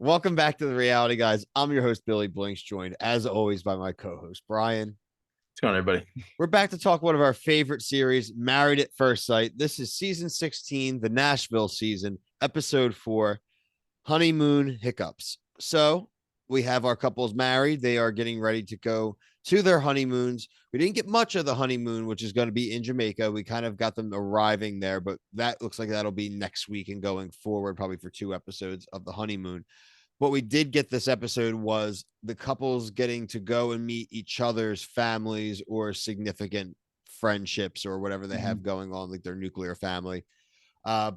Welcome back to the Reality Guys. I'm your host, Billy Blinks, joined as always by my co-host, Brian. What's going on, everybody? We're back to talk one of our favorite series, Married at First Sight. This is season 16, the Nashville season, episode 4, Honeymoon Hiccups. So we have our couples married. They are getting ready to go to their honeymoons. We didn't get much of the honeymoon, which is going to be in Jamaica. We kind of got them arriving there, but that looks like that'll be next week and going forward, probably for 2 episodes of the honeymoon. What we did get this episode was the couples getting to go and meet each other's families or significant friendships or whatever they have going on, like their nuclear family. Uh,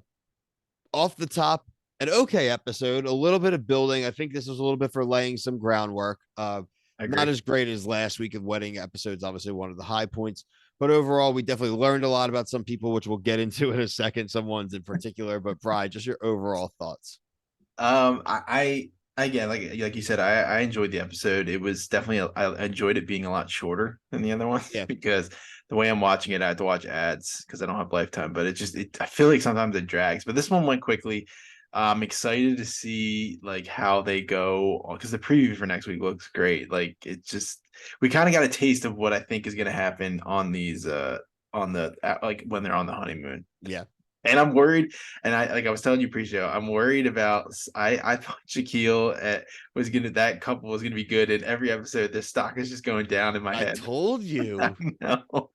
Off the top, an okay episode, a little bit of building. I think this was a little bit for laying some groundwork. I agree. Not as great as last week of wedding episodes, obviously one of the high points. But overall, we definitely learned a lot about some people, which we'll get into in a second, some ones in particular. But Bri, just your overall thoughts. I again, like you said, I enjoyed the episode. It was definitely I enjoyed it being a lot shorter than the other one Yeah. because the way I'm watching it, I have to watch ads because I don't have Lifetime. But I feel like sometimes it drags. But this one went quickly. I'm excited to see like how they go because the preview for next week looks great. Like we kind of got a taste of what I think is going to happen on these on the like when they're on the honeymoon. Yeah. And I'm worried, and I was telling you pre-show, I'm worried about. I thought Shaquille that couple was gonna be good in every episode. The stock is just going down in my I head. told you. No.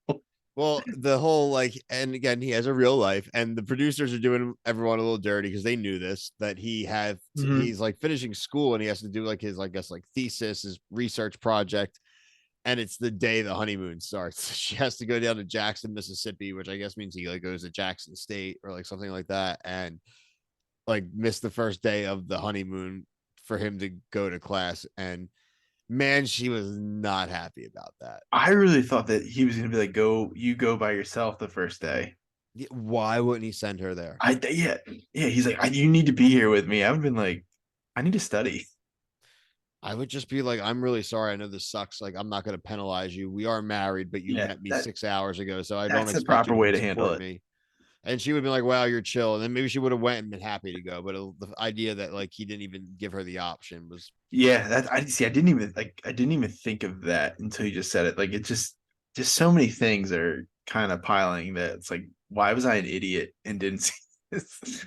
Well, the whole and again, he has a real life, and the producers are doing everyone a little dirty because they knew this that he's like finishing school and he has to do like his, I guess, like thesis, his research project, and it's the day the honeymoon starts. She has to go down to Jackson, Mississippi, which I guess means he like goes to Jackson State or like something like that, and like miss the first day of the honeymoon for him to go to class. And man, she was not happy about that. I really thought that he was gonna be like, go by yourself the first day. Why wouldn't he send her there? Yeah. He's like, you need to be here with me. I've been like, I need to study. I would just be like, I'm really sorry. I know this sucks. Like, I'm not going to penalize you. We are married, but you Yeah, met me 6 hours ago, so I don't that's the expect you proper to way come to handle support it. me. And she would be like, wow, you're chill. And then maybe she would have went and been happy to go. But the idea that like he didn't even give her the option was, Yeah, that I see. I didn't even think of that until you just said it. Like it just so many things are kind of piling that it's like, why was I an idiot and didn't see this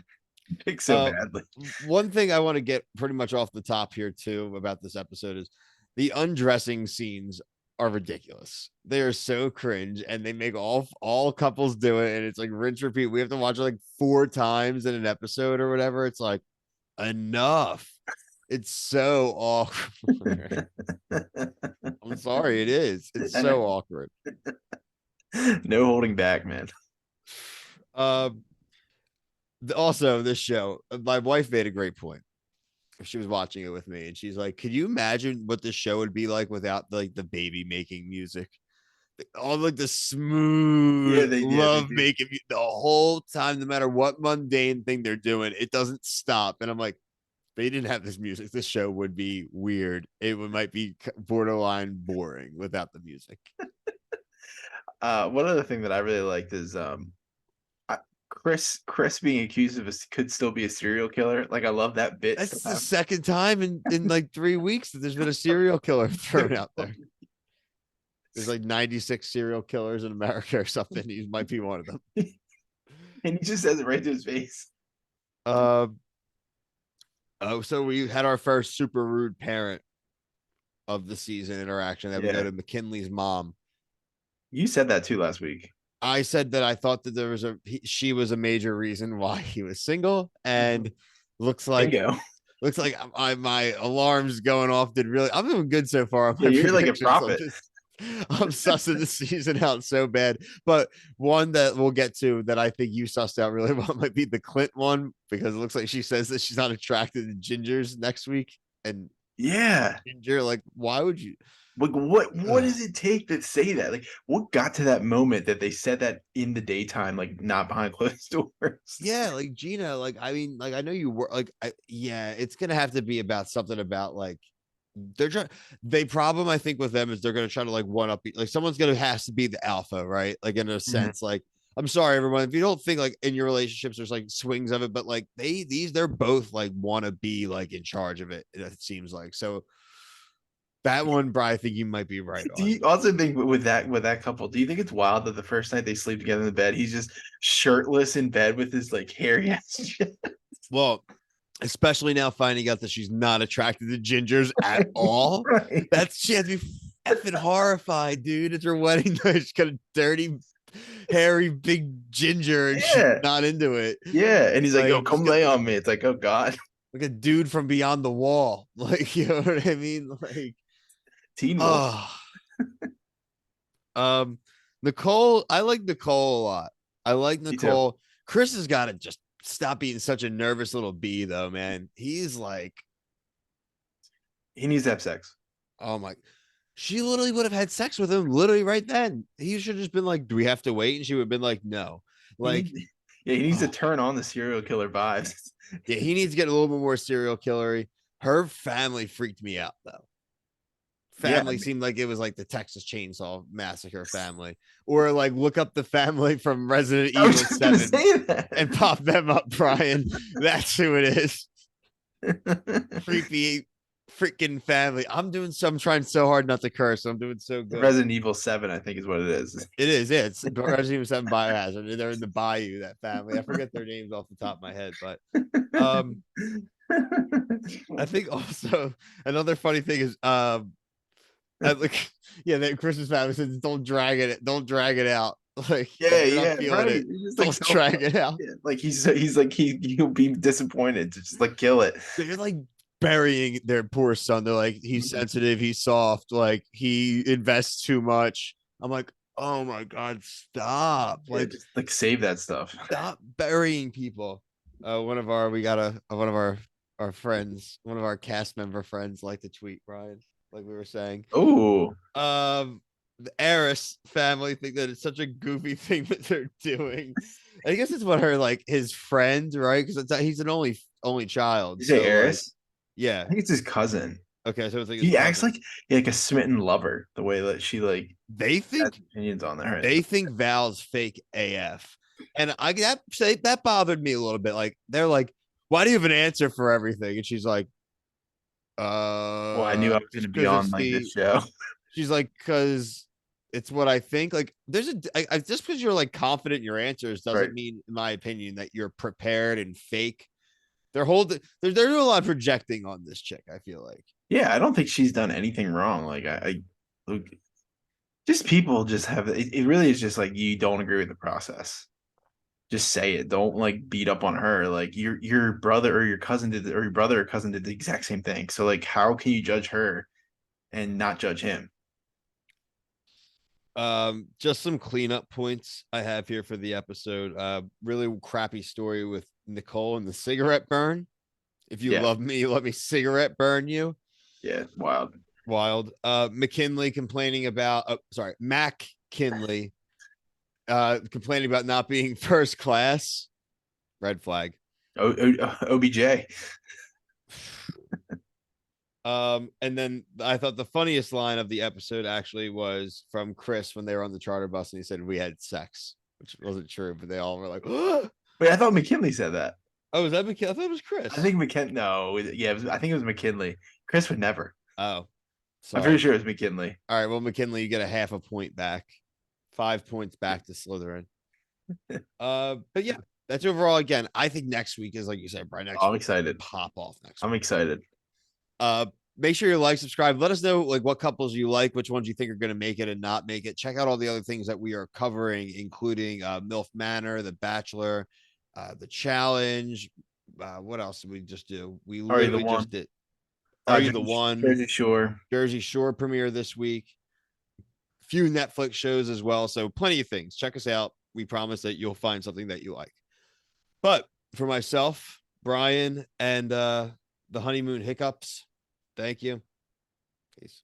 pick so uh, badly? one thing I want to get pretty much off the top here too about this episode is the undressing scenes are ridiculous. They are so cringe, and they make all couples do it, and it's like rinse repeat. We have to watch it like 4 times in an episode or whatever. It's like enough. It's so awkward. I'm sorry, it is. It's so awkward. No holding back, man. Um, Also, this show, my wife made a great point. She was watching it with me, and she's like, "Could you imagine what this show would be like without like the baby making music? All like the smooth They love do. making the whole time, no matter what mundane thing they're doing, it doesn't stop." And I'm like, they didn't have this music, this show would be weird. Might be borderline boring without the music. One other thing that I really liked is Chris being accused of could still be a serial killer. Like I love that bit. That's the second time in like 3 weeks that there's been a serial killer thrown out there. There's like 96 serial killers in America or something. He might be one of them. And he just says it right to his face. Uh, oh, so we had our first super rude parent of the season interaction that we go to McKinley's mom. You said that too last week. I said that I thought that she was a major reason why he was single, and looks like Bingo. my alarms going off. I'm doing good so far. Yeah, you're like a prophet. I'm sussing the season out so bad. But one that we'll get to that I think you sussed out really well might be the Clint one, because it looks like she says that she's not attracted to gingers next week. And yeah, ginger, like, why would you? Like what does it take to say that? Like what got to that moment that they said that in the daytime, like not behind closed doors? Yeah, like Gina, like I mean, like I know you were like, yeah, it's gonna have to be about something about like they problem I think with them is they're gonna try to like one up, like someone's gonna has to be the alpha, right? Like in a sense, like I'm sorry, everyone. If you don't think like in your relationships there's like swings of it, but like they're both like want to be like in charge of it. It seems like so. That one, Brian, I think you might be right Do on. you also think with that couple, do you think it's wild that the first night they sleep together in the bed, he's just shirtless in bed with his like hairy ass shit? Well, especially now finding out that she's not attracted to gingers at all. Right. That's she has to be effing horrified, dude. It's her wedding night. She's got a dirty, hairy, big ginger, and she's Yeah. not into it. Yeah. And he's like, "Oh, Like come lay on me." It's like, "Oh God." like a dude from beyond the wall. Like, you know what I mean? Like, Teen Wolf. oh, um, Nicole. I like Nicole a lot. I like Me too. Nicole. Chris has got to just stop being such a nervous little bee, though, man. He's like, He needs to have sex. oh my, she literally would have had sex with him literally right then. He should have just been like, do we have to wait? And she would have been like, no. He Like, needs, yeah, he needs to oh, turn on the serial killer vibes. yeah, he needs to get a little bit more serial killery. Her family freaked me out though. Yeah, Family seemed like it was like the Texas Chainsaw Massacre family, or like look up the family from Resident I was Evil just gonna 7 say that. and pop them up, Brian. That's who it is. Creepy freaking family. I'm trying so hard not to curse. I'm doing so good. Resident Evil 7, I think is what it is. It is. Yeah, it's Resident Evil 7 Biohazard. They're in the bayou, that family. I forget their names off the top of my head, but I think also another funny thing is like yeah, that Christmas family says don't drag it out. Like Yeah, if you're not yeah, feeling right. it, He's just like don't so drag it out. yeah, like he's like he'll be disappointed to just like kill it. They're like burying their poor son. They're like, he's sensitive, he's soft, like he invests too much. I'm like, oh my god, stop. Yeah, Like just like save that stuff. stop burying people. We got one of our friends, one of our cast member friends like to tweet, Brian, like we were saying. Oh, The heiress family think that it's such a goofy thing that they're doing. I guess it's what her like his friend, right? Because he's an only child. you say So like, Eris? yeah. I think it's his cousin. Okay, so it's like his He acts cousin. like a smitten lover. The way that she like They has think opinions on her. they think Val's fake AF, and I that bothered me a little bit. Like they're like, "Why do you have an answer for everything?" And she's like, Well, I knew I was going just to be because on it's like the." this show. She's like, "Cause it's what I think." Like, just because you're like confident in your answers Right. doesn't mean, in my opinion, that you're prepared and fake. They're doing a lot of projecting on this chick. I feel like. Yeah, I don't think she's done anything wrong. Like look, just people just have it really is just like you don't agree with the process. Just say it. Don't like beat up on her. Like your brother or your cousin did or your brother or cousin did the exact same thing. So like how can you judge her and not judge him? Just some cleanup points I have here for the episode. Really crappy story with Nicole and the cigarette burn. If you Yeah. love me, let me cigarette burn you. Yeah, wild. Wild. McKinley complaining about sorry, Mac Kinley complaining about not being first class. Red flag. OBJ. And then I thought the funniest line of the episode actually was from Chris when they were on the charter bus and he said we had sex, which wasn't true, but they all were like, oh, Wait, I thought McKinley said that. was that McKinley? I thought it was Chris. I think McKinley. No, yeah, I think it was McKinley. Chris would never. Oh, I'm pretty sorry. sure it was McKinley. All right. Well, McKinley, you get a half a point back, 5 points back to Slytherin. But yeah, that's overall. Again, I think next week is like you said, Brian. Next I'm week, excited. pop off next I'm week. excited. Make sure you like, subscribe. Let us know like what couples you like, which ones you think are going to make it and not make it. Check out all the other things that we are covering, including MILF Manor, The Bachelor, The Challenge. What else did we just do? We Are you the literally one? just did. Are you the one? Jersey Shore. Jersey Shore premiere this week. Few Netflix shows as well. So plenty of things. Check us out. We promise that you'll find something that you like. But for myself, Brian, and the honeymoon hiccups, thank you. Peace.